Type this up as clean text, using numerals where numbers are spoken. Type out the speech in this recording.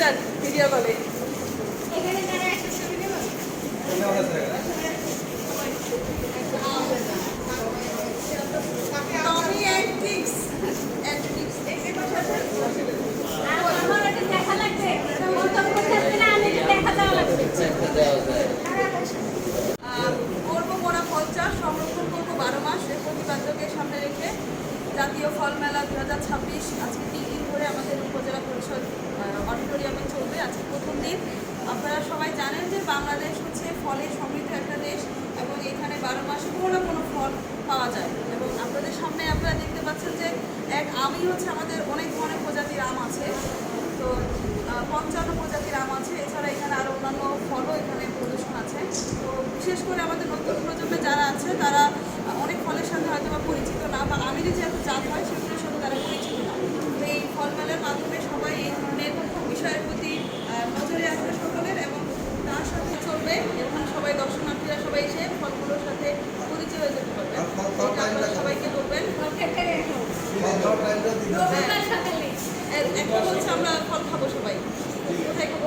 যান ভিডিও কলে। করবো মোড়া ফল চাষ, সংরক্ষণ করবো 12 মাস। এর প্রতিপাদ্যকে সামনে রেখে জাতীয় ফল মেলা 2026 আজকে 3 দিন ধরে আমাদের উপজেলা পরিষদ অডিটোরিয়ামে চলবে। আজকে প্রথম দিন। আপনারা সবাই জানেন যে বাংলাদেশ হচ্ছে ফলে সমৃদ্ধ একটা দেশ এবং এখানে 12 মাসে কোনো না কোনো ফল পাওয়া যায়। এবং আপনাদের সামনে আপনারা দেখতে পাচ্ছেন যে এক আমই হচ্ছে আমাদের অনেক ধরনের প্রজাতির আম আছে। তো 55 প্রজাতির আম আছে। এছাড়া এখানে আরও অন্যান্য ফলও এখানে প্রদর্শন আছে। তো বিশেষ করে আমাদের নতুন প্রজন্মে যারা আছে তারা অনেক ফলের সাথে হয়তো বা পরিচিত না, বা আমিরই যে এত জাত হয় সেগুলোর সাথে তারা পরিচিত না। তো এই ফল মেলার মাধ্যমে সবাই এই ধরনের বিষয়ের প্রতি নজরে আসবে সকলের, এবং তার সাথে চলবে এবং সবাই দর্শনার্থীরা সবাই এসে ফলগুলোর সাথে পরিচয় হয়ে যেতে পারবে। আপনারা সবাইকে বলবেন একটা হচ্ছে